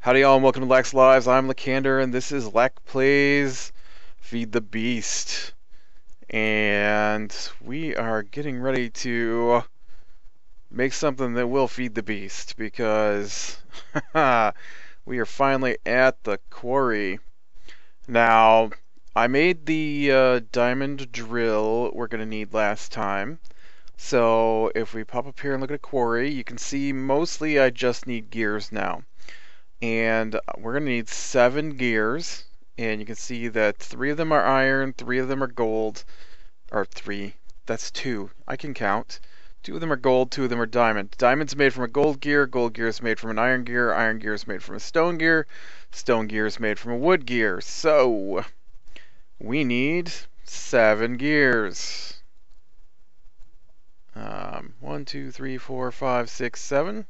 Howdy y'all and welcome to Lax Lives. I'm Lakander and this is Lack Plays Feed the Beast. And we are getting ready to make something that will feed the beast because we are finally at the quarry. Now, I made the diamond drill we're going to need last time. So if we pop up here and look at a quarry, you can see mostly I just need gears now. And we're going to need 7 gears, and you can see that 3 of them are iron, 3 of them are gold, or 3, that's 2, I can count. 2 of them are gold, 2 of them are diamond. Diamond's made from a gold gear is made from an iron gear is made from a stone gear is made from a wood gear. So, we need 7 gears. 1, 2, 3, 4, 5, 6, 7.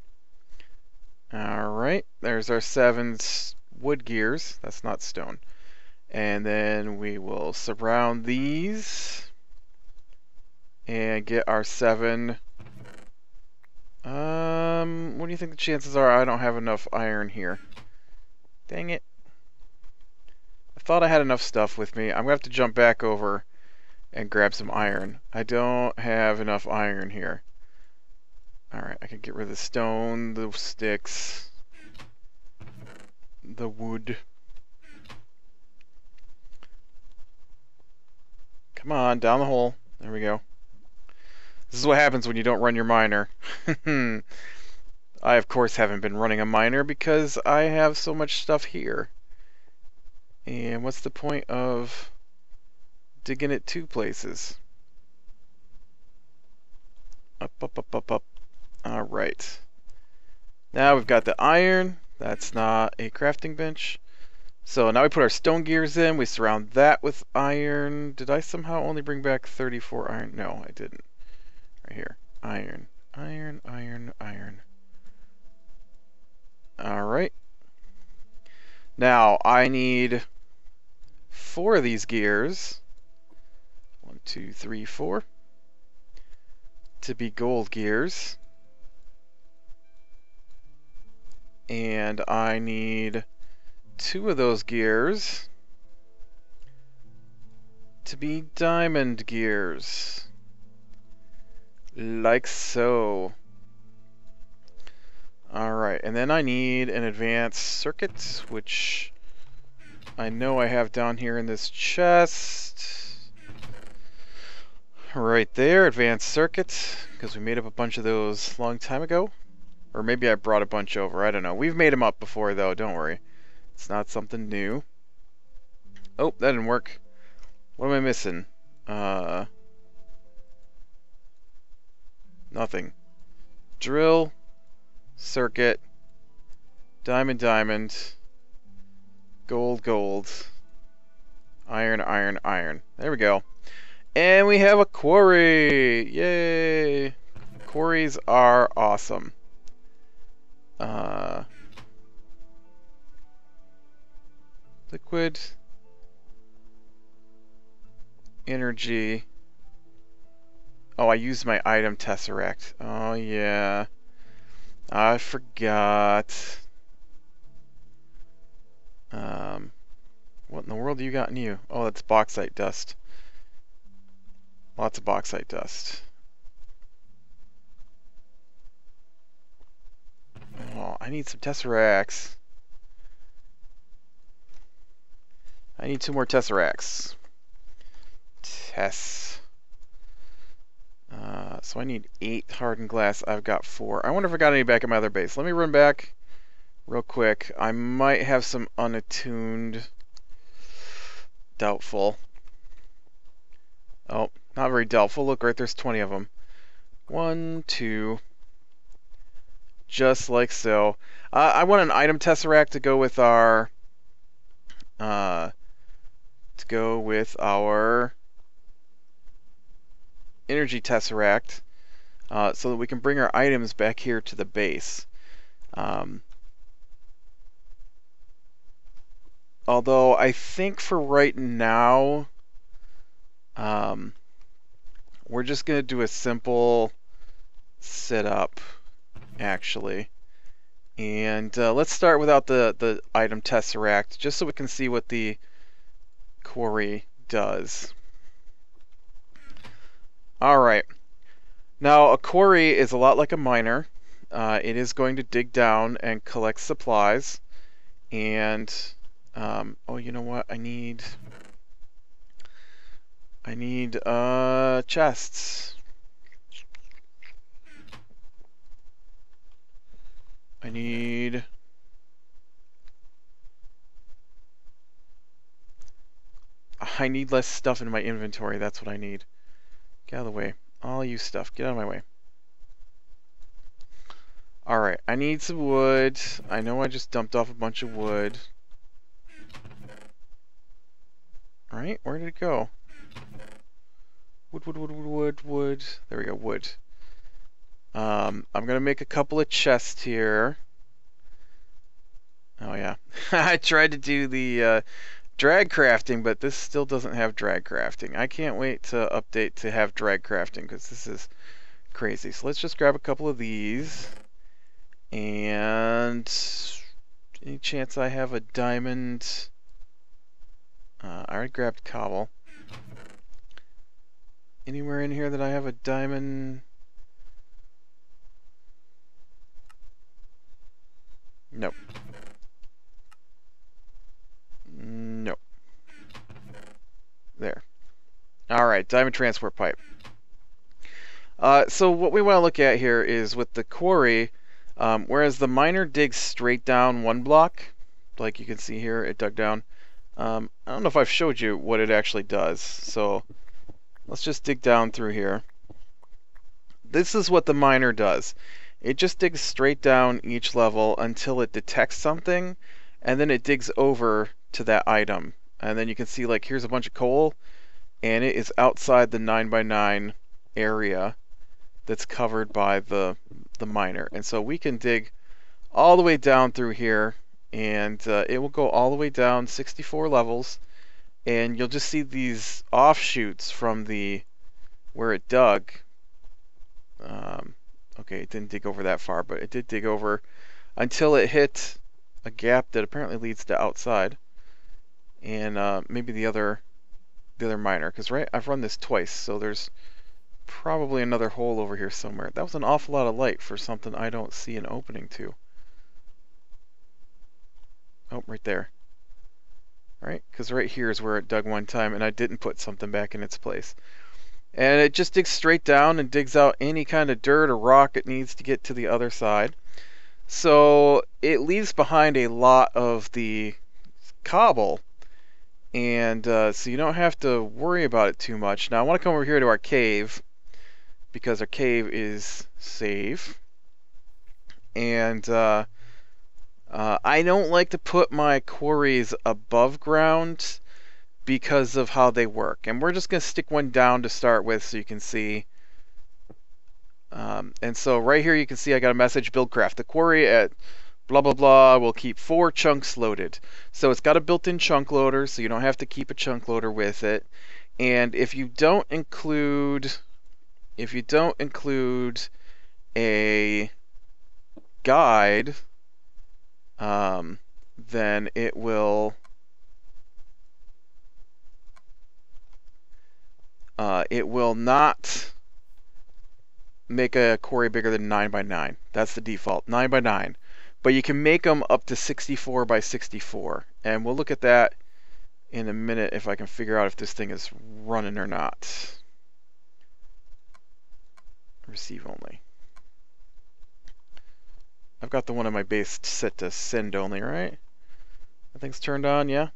Alright, there's our 7 wood gears. That's not stone. And then we will surround these and get our 7. What do you think the chances are? I don't have enough iron here. Dang it. I thought I had enough stuff with me. I'm going to have to jump back over and grab some iron. I don't have enough iron here. Alright, I can get rid of the stone, the sticks, the wood. Come on, down the hole. There we go. This is what happens when you don't run your miner. I, of course, haven't been running a miner because I have so much stuff here. And what's the point of digging it 2 places? Up, up, up, up, up. Alright. Now we've got the iron. That's not a crafting bench. So now we put our stone gears in. We surround that with iron. Did I somehow only bring back 34 iron? No, I didn't. Right here. Iron. Iron, iron, iron. Alright. Now I need 4 of these gears. 1, 2, 3, 4. To be gold gears. And I need 2 of those gears to be diamond gears. Like so. Alright, and then I need an advanced circuit, which I know I have down here in this chest. Right there, advanced circuit, because we made up a bunch of those a long time ago. Or maybe I brought a bunch over, I don't know. We've made them up before though, don't worry. It's not something new. Oh, that didn't work. What am I missing? Nothing. Drill, circuit, diamond, diamond, gold, gold, iron, iron, iron. There we go. And we have a quarry! Yay! Quarries are awesome. Liquid energy. Oh, I used my item tesseract. Oh yeah, I forgot. What in the world do you got in you? Oh, that's bauxite dust. Lots of bauxite dust. Oh, I need some tesseracts. I need 2 more tesseracts. So I need 8 hardened glass. I've got 4. I wonder if I got any back at my other base. Let me run back real quick. I might have some unattuned. Doubtful. Oh, not very doubtful. Look, right there's 20 of them. 1, 2. Just like so. I want an item tesseract to go with our energy tesseract, so that we can bring our items back here to the base. Although I think for right now, we're just gonna do a simple setup, actually. And let's start without the item tesseract, just so we can see what the quarry does. Alright, now a quarry is a lot like a miner. It is going to dig down and collect supplies. And, oh, you know what? I need chests. I need less stuff in my inventory. That's what I need. Get out of the way. All you stuff, get out of my way. Alright, I need some wood. I know I just dumped off a bunch of wood. Alright, where did it go? Wood. There we go, wood. I'm gonna make a couple of chests here. Oh yeah. I tried to do the drag crafting, but this still doesn't have drag crafting. I can't wait to update to have drag crafting, because this is crazy. So let's just grab a couple of these. And any chance I have a diamond? I already grabbed cobble. Anywhere in here that I have a diamond? Nope. Nope. There. Alright, diamond transport pipe. So what we want to look at here is with the quarry, whereas the miner digs straight down one block, like you can see here, it dug down. I don't know if I've showed you what it actually does, so let's just dig down through here. This is what the miner does. It just digs straight down each level until it detects something, and then it digs over to that item. And then you can see, like, here's a bunch of coal, and it is outside the 9x9 area that's covered by the miner. And so we can dig all the way down through here, and it will go all the way down 64 levels, and you'll just see these offshoots from the where it dug. Okay, it didn't dig over that far, but it did dig over until it hit a gap that apparently leads to outside, and maybe the other miner, because right, I've run this twice, so there's probably another hole over here somewhere. That was an awful lot of light for something I don't see an opening to. Oh, right there. Right, because right here is where it dug one time, and I didn't put something back in its place. And it just digs straight down and digs out any kind of dirt or rock it needs to get to the other side. So it leaves behind a lot of the cobble, and so you don't have to worry about it too much. Now I want to come over here to our cave, because our cave is safe. And I don't like to put my quarries above ground because of how they work. And we're just going to stick one down to start with so you can see. And so right here you can see I got a message, Buildcraft. The quarry at blah blah blah will keep 4 chunks loaded. So it's got a built-in chunk loader, so you don't have to keep a chunk loader with it. And if you don't include a guide, then it will not make a quarry bigger than 9x9. That's the default, 9x9. But you can make them up to 64x64, and we'll look at that in a minute if I can figure out if this thing is running or not. Receive only. I've got the one on my base set to send only, right? That thing's turned on, yeah?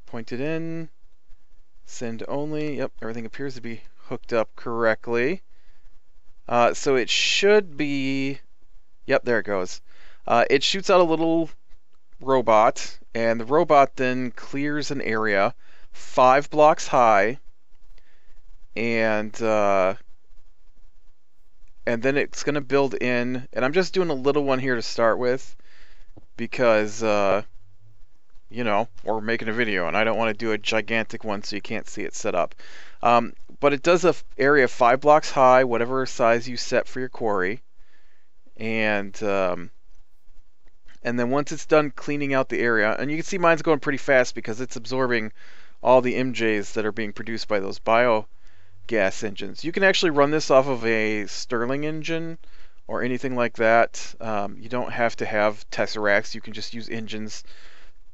Pointed in. Send only. Yep, everything appears to be hooked up correctly. So it should be... Yep, there it goes. It shoots out a little robot, and the robot then clears an area 5 blocks high, and then it's going to build in, and I'm just doing a little one here to start with, because, you know, we're making a video, and I don't want to do a gigantic one so you can't see it set up. But but it does a area 5 blocks high, whatever size you set for your quarry. And then once it's done cleaning out the area, and you can see mine's going pretty fast because it's absorbing all the MJs that are being produced by those biogas engines. You can actually run this off of a Stirling engine or anything like that. You don't have to have tesseracts. You can just use engines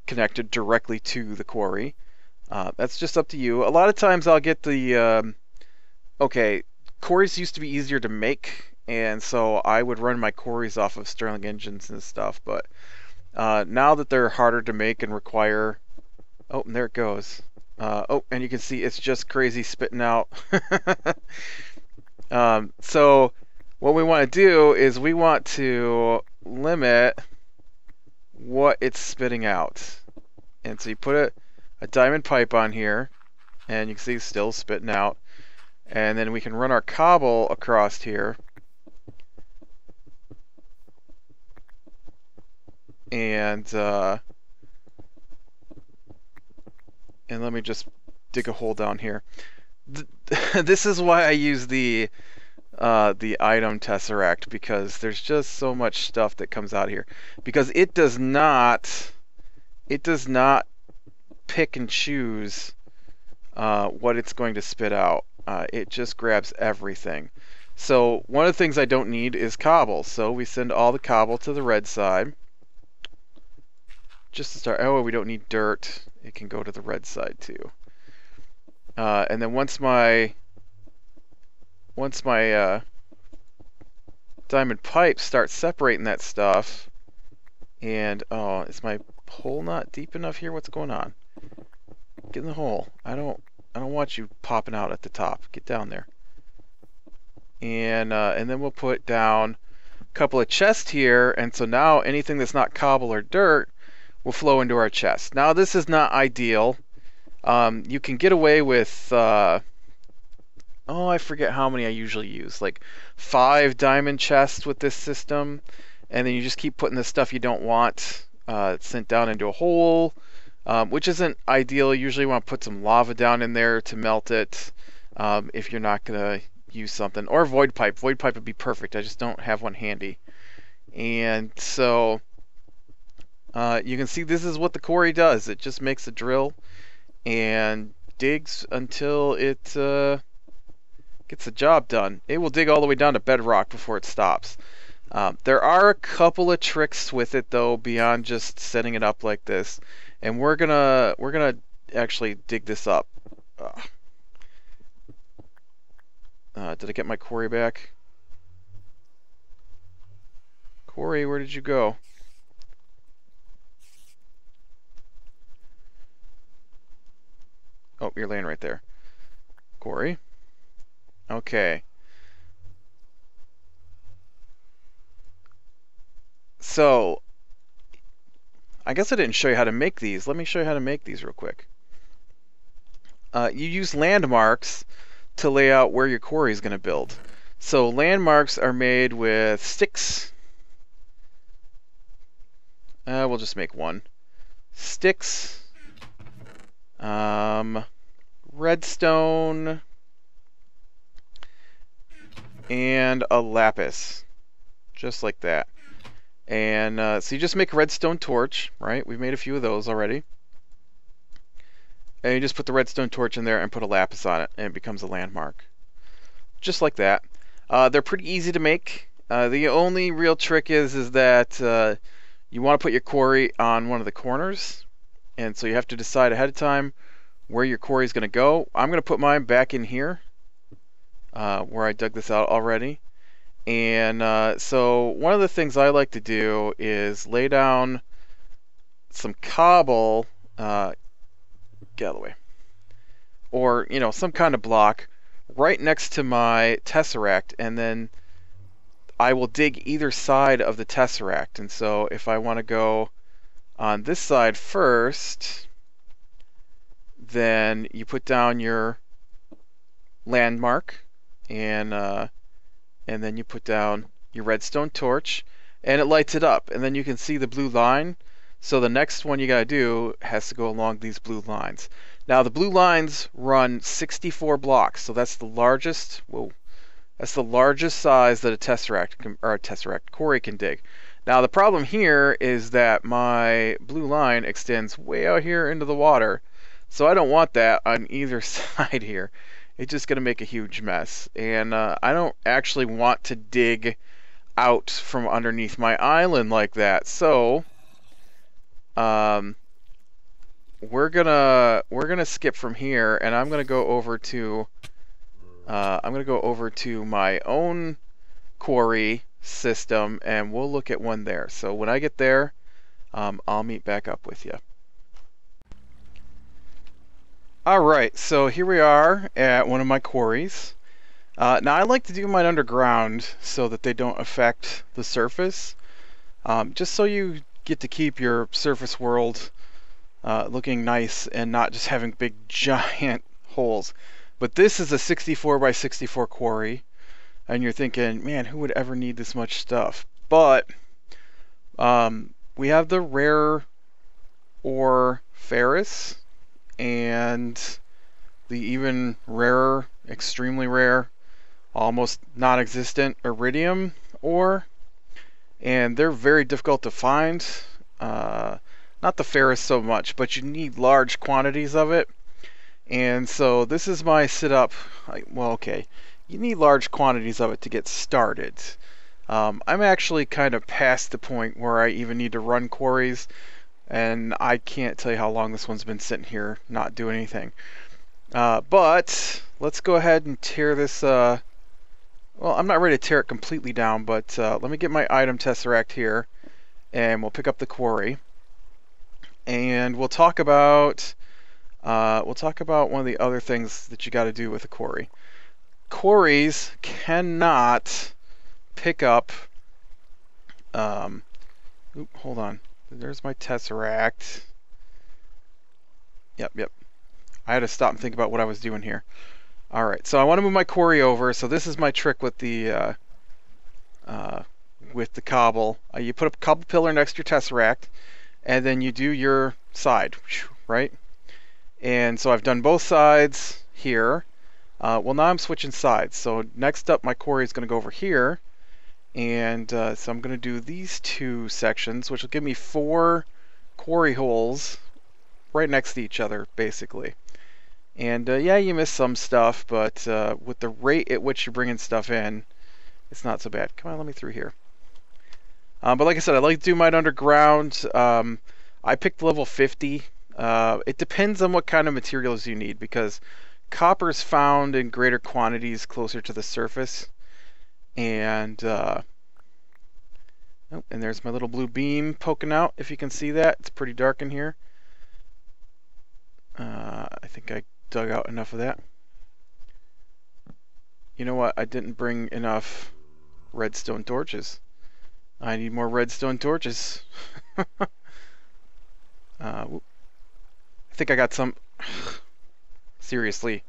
connected directly to the quarry. That's just up to you. A lot of times I'll get the okay, quarries used to be easier to make, and so I would run my quarries off of Stirling engines and stuff, but now that they're harder to make and require... Oh, and there it goes. Oh, and you can see it's just crazy spitting out. So what we want to do is we want to limit what it's spitting out. And so you put a diamond pipe on here, and you can see it's still spitting out. And then we can run our cobble across here. And let me just dig a hole down here. This is why I use the item tesseract, because there's just so much stuff that comes out here. Because it does not pick and choose what it's going to spit out. It just grabs everything. So one of the things I don't need is cobble. So we send all the cobble to the red side. Just to start. Oh, we don't need dirt. It can go to the red side too. And then once my diamond pipe starts separating that stuff, and oh, is my hole not deep enough here? What's going on? Get in the hole. I don't want you popping out at the top. Get down there. And then we'll put down a couple of chests here, and so now anything that's not cobble or dirt will flow into our chest. Now this is not ideal. You can get away with oh, I forget how many I usually use, like 5 diamond chests with this system, and then you just keep putting the stuff you don't want sent down into a hole, which isn't ideal. Usually you want to put some lava down in there to melt it if you're not gonna use something, or void pipe. Void pipe would be perfect. I just don't have one handy. And so you can see this is what the quarry does. It just makes a drill and digs until it gets the job done. It will dig all the way down to bedrock before it stops. There are a couple of tricks with it though, beyond just setting it up like this, and we're gonna actually dig this up. Did I get my quarry back? Quarry, where did you go? Oh, you're laying right there. Quarry. Okay. So, I guess I didn't show you how to make these. Let me show you how to make these real quick. You use landmarks to lay out where your quarry is going to build. So landmarks are made with sticks. We'll just make one. Sticks. Redstone, and a lapis, just like that. And so you just make a redstone torch, right? We've made a few of those already. And you just put the redstone torch in there and put a lapis on it, and it becomes a landmark. Just like that. They're pretty easy to make. The only real trick is that you want to put your quarry on one of the corners. And so you have to decide ahead of time where your quarry is going to go. I'm going to put mine back in here where I dug this out already. And so one of the things I like to do is lay down some cobble, get out of the way, or some kind of block right next to my tesseract, and then I will dig either side of the tesseract. And so if I want to go on this side first, then you put down your landmark, and then you put down your redstone torch, and it lights it up, and then you can see the blue line. So the next one you gotta do has to go along these blue lines. Now the blue lines run 64 blocks, so that's the largest. Whoa, that's the largest size that a tesseract quarry can dig. Now the problem here is that my blue line extends way out here into the water, so I don't want that on either side here. It's just going to make a huge mess, and I don't actually want to dig out from underneath my island like that. So we're gonna skip from here, and I'm gonna go over to my own quarry system, and we'll look at one there. So when I get there, I'll meet back up with you. Alright, so here we are at one of my quarries. Now I like to do mine underground so that they don't affect the surface, just so you get to keep your surface world looking nice and not just having big giant holes. But this is a 64 by 64 quarry, and you're thinking, man, who would ever need this much stuff? But we have the rare ore ferrous and the even rarer, extremely rare, almost non-existent iridium ore, and they're very difficult to find. Not the ferrous so much, but you need large quantities of it. And so this is my setup. Well, okay, you need large quantities of it to get started. I'm actually kind of past the point where I even need to run quarries, and I can't tell you how long this one's been sitting here not doing anything. But let's go ahead and tear this. Well, I'm not ready to tear it completely down, but let me get my item tesseract here, and we'll pick up the quarry. And we'll talk about one of the other things that you got to do with a quarry. Quarries cannot pick up. Hold on. There's my tesseract. Yep. I had to stop and think about what I was doing here. All right, so I want to move my quarry over. So this is my trick with the cobble. You put a cobble pillar next to your tesseract, and then you do your side, right? And so I've done both sides here. Well, now I'm switching sides. So next up, my quarry is going to go over here. And so I'm going to do these two sections, which will give me 4 quarry holes right next to each other, basically. And yeah, you miss some stuff, but with the rate at which you're bringing stuff in, it's not so bad. Come on, let me through here. But like I said, I like to do mine underground. I picked level 50. It depends on what kind of materials you need, because copper's found in greater quantities closer to the surface. And and there's my little blue beam poking out, if you can see that. It's pretty dark in here. I think I dug out enough of that. You know what? I didn't bring enough redstone torches. I need more redstone torches. I think I got some. Seriously.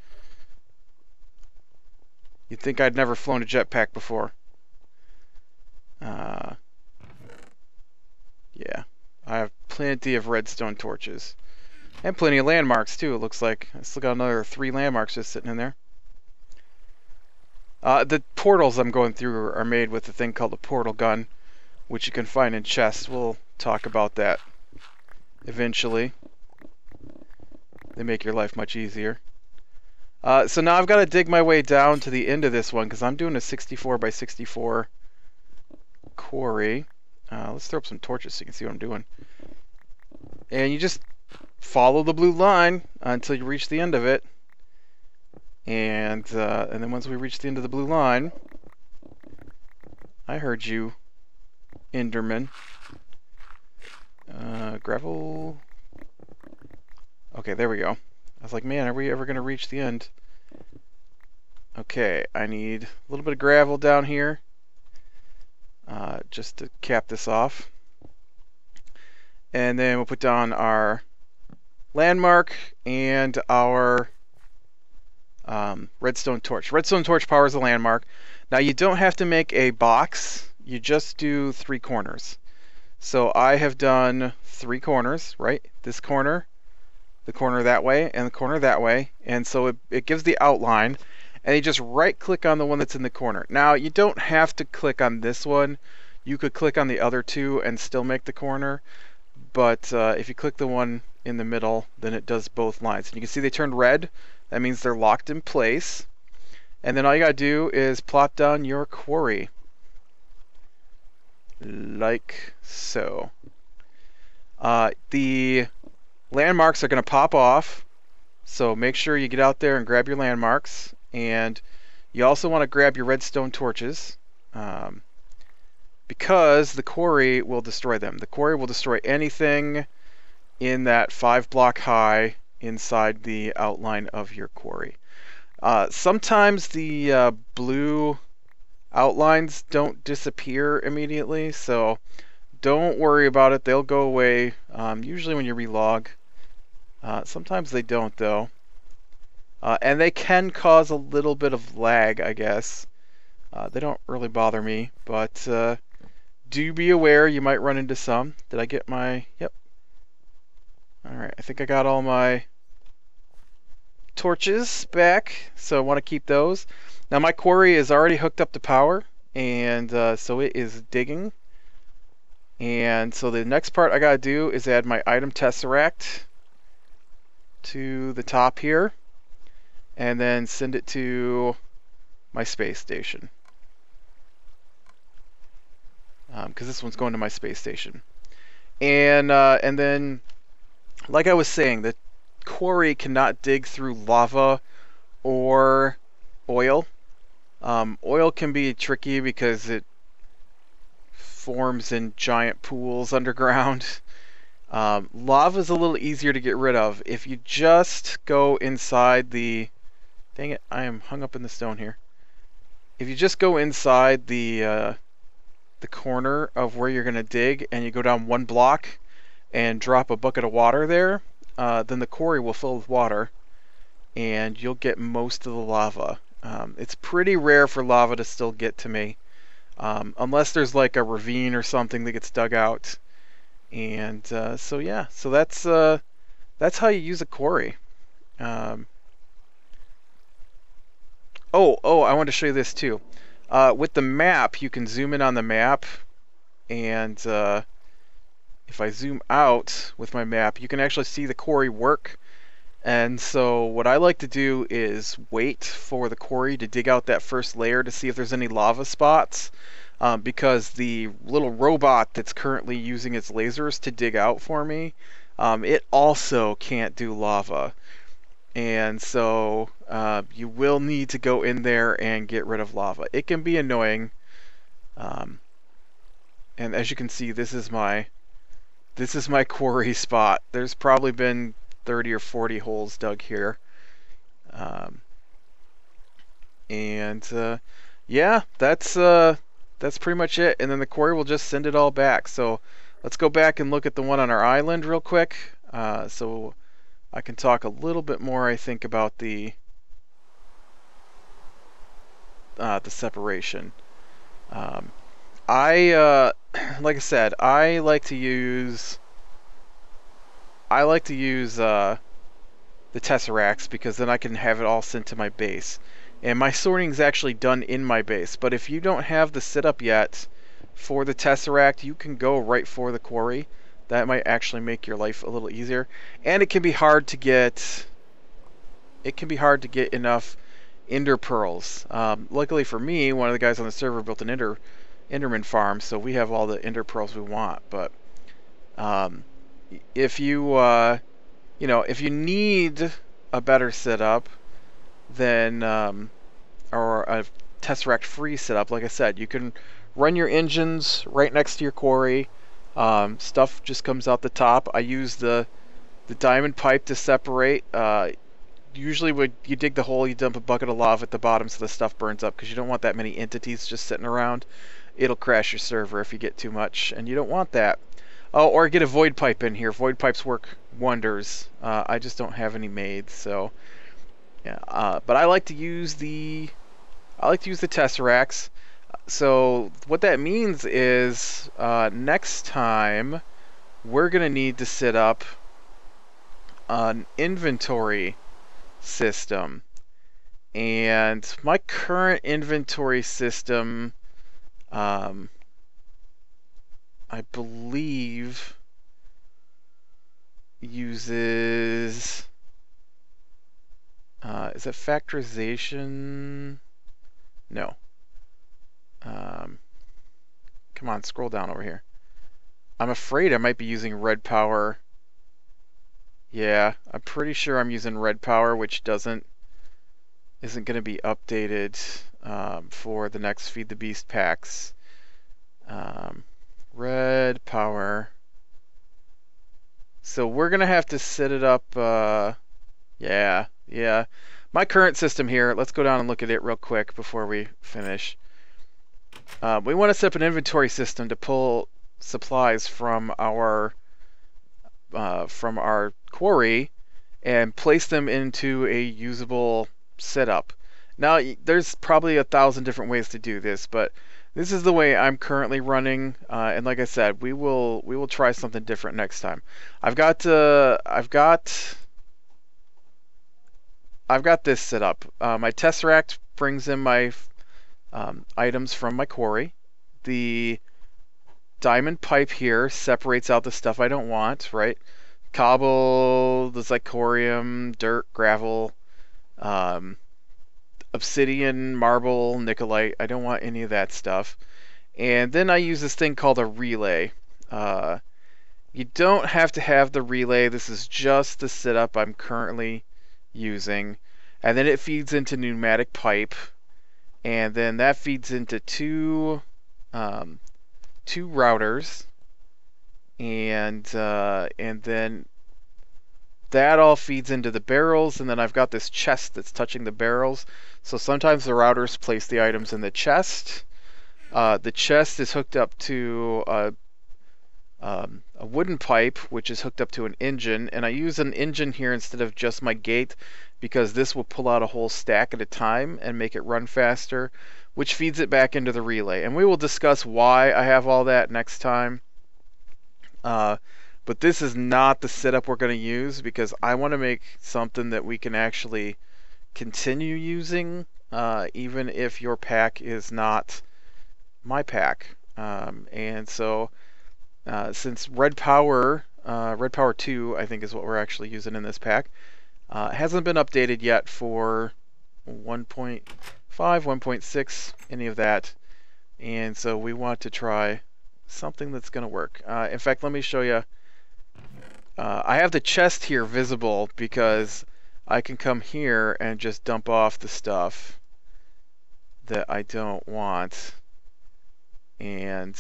You'd think I'd never flown a jetpack before. Yeah. I have plenty of redstone torches. And plenty of landmarks, too, it looks like. I still got another 3 landmarks just sitting in there. The portals I'm going through are made with a thing called a portal gun, which you can find in chests. We'll talk about that eventually. They make your life much easier. So now I've got to dig my way down to the end of this one, because I'm doing a 64 by 64 quarry. Let's throw up some torches so you can see what I'm doing. And you just follow the blue line until you reach the end of it. And then once we reach the end of the blue line, I heard you, Enderman. Gravel. Okay, there we go. I was like, man, are we ever going to reach the end? Okay, I need a little bit of gravel down here, just to cap this off. And then we'll put down our landmark and our redstone torch. Redstone torch powers the landmark. Now you don't have to make a box, you just do 3 corners. So I have done 3 corners, right? This corner, the corner that way, and the corner that way, and so it gives the outline, and you just right click on the one that's in the corner. Now you don't have to click on this one, you could click on the other two and still make the corner, but if you click the one in the middle, then it does both lines. And you can see they turned red, that means they're locked in place, and then all you gotta do is plop down your quarry, like so. The landmarks are going to pop off, so make sure you get out there and grab your landmarks, and you also want to grab your redstone torches, because the quarry will destroy them. The quarry will destroy anything in that 5-block high inside the outline of your quarry. Sometimes the blue outlines don't disappear immediately, so don't worry about it, they'll go away usually when you relog. Sometimes they don't though. And they can cause a little bit of lag, I guess. They don't really bother me, but do be aware you might run into some. Did I get my... Yep. Alright, I think I got all my torches back, so I want to keep those. Now my quarry is already hooked up to power, and so it is digging. And so the next part I gotta do is add my item tesseract to the top here, and then send it to my space station, because this one's going to my space station. And then, like I was saying, the quarry cannot dig through lava or oil. Oil can be tricky because it forms in giant pools underground. Lava is a little easier to get rid of. If you just go inside the... Dang it, I am hung up in the stone here. If you just go inside the corner of where you're going to dig, and you go down 1 block and drop a bucket of water there, then the quarry will fill with water, and you'll get most of the lava. It's pretty rare for lava to still get to me. Unless there's like a ravine or something that gets dug out, and so yeah, so that's how you use a quarry. Oh, I wanted to show you this too. With the map, you can zoom in on the map, and if I zoom out with my map, you can actually see the quarry work. And so what I like to do is wait for the quarry to dig out that first layer to see if there's any lava spots, because the little robot that's currently using its lasers to dig out for me, it also can't do lava. And so you will need to go in there and get rid of lava. It can be annoying. And as you can see, this is my quarry spot. There's probably been 30 or 40 holes dug here. Yeah, that's pretty much it. And then the quarry will just send it all back. So let's go back and look at the one on our island real quick, so I can talk a little bit more, I think, about the separation. Like I said, I like to use the tesseracts, because then I can have it all sent to my base. And my sorting is actually done in my base. But if you don't have the setup yet for the tesseract, you can go right for the quarry. That might actually make your life a little easier. And it can be hard to get enough ender pearls. Luckily for me, one of the guys on the server built an enderman farm, so we have all the ender pearls we want. But if you if you need a better setup, then or a tesseract free setup, like I said, you can run your engines right next to your quarry. Stuff just comes out the top. I use the diamond pipe to separate. Usually when you dig the hole, you dump a bucket of lava at the bottom so the stuff burns up, because you don't want that many entities just sitting around. It'll crash your server if you get too much, and you don't want that. Oh, or get a void pipe in here. Void pipes work wonders. I just don't have any made, so yeah. But I like to use the tesseracts. So what that means is next time we're gonna need to set up an inventory system. And my current inventory system, I believe, uses, is it factorization? No. Come on, scroll down over here. I'm afraid I might be using red power. Yeah, I'm pretty sure I'm using red power, which isn't going to be updated for the next Feed the Beast packs. Red power. So we're going to have to set it up. Yeah. My current system here, let's go down and look at it real quick before we finish. We want to set up an inventory system to pull supplies from our quarry and place them into a usable setup. Now, there's probably 1,000 different ways to do this, but this is the way I'm currently running. And like I said, we will try something different next time. I've got this set up. My Tesseract brings in my items from my quarry. The diamond pipe here separates out the stuff I don't want, right? Cobble, the zirconium, dirt, gravel, obsidian, marble, nickelite. I don't want any of that stuff. And then I use this thing called a relay. You don't have to have the relay. This is just the setup I'm currently using. And then it feeds into pneumatic pipe. And then that feeds into two routers. And then that all feeds into the barrels, and then I've got this chest that's touching the barrels. So sometimes the routers place the items in the chest. The chest is hooked up to a wooden pipe, which is hooked up to an engine, and I use an engine here instead of just my gate because this will pull out a whole stack at a time and make it run faster, which feeds it back into the relay. And we will discuss why I have all that next time. But this is not the setup we're going to use because I want to make something that we can actually continue using, even if your pack is not my pack. And so, since Red Power 2, I think is what we're actually using in this pack, hasn't been updated yet for 1.5, 1.6, any of that. And so we want to try something that's going to work. In fact, let me show you. I have the chest here visible because I can come here and just dump off the stuff that I don't want. And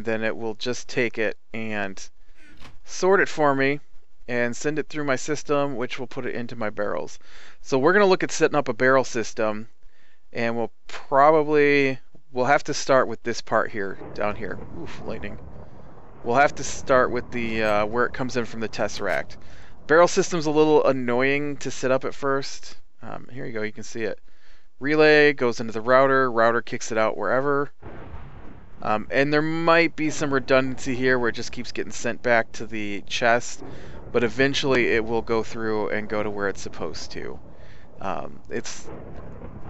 then it will just take it and sort it for me and send it through my system, which will put it into my barrels. So we're going to look at setting up a barrel system, and we'll have to start with this part here, down here. Oof, lightning. We'll have to start with the where it comes in from the Tesseract. Barrel system's a little annoying to set up at first. Here you go, you can see it. Relay goes into the router kicks it out wherever. And there might be some redundancy here where it just keeps getting sent back to the chest, but eventually it will go through and go to where it's supposed to. It's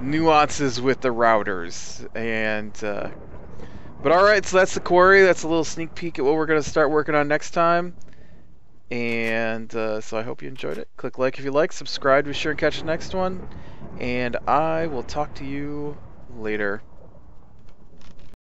nuances with the routers, and but alright, so that's the quarry. That's a little sneak peek at what we're going to start working on next time. And so I hope you enjoyed it. Click like if you like, subscribe to be sure and catch the next one, and I will talk to you later.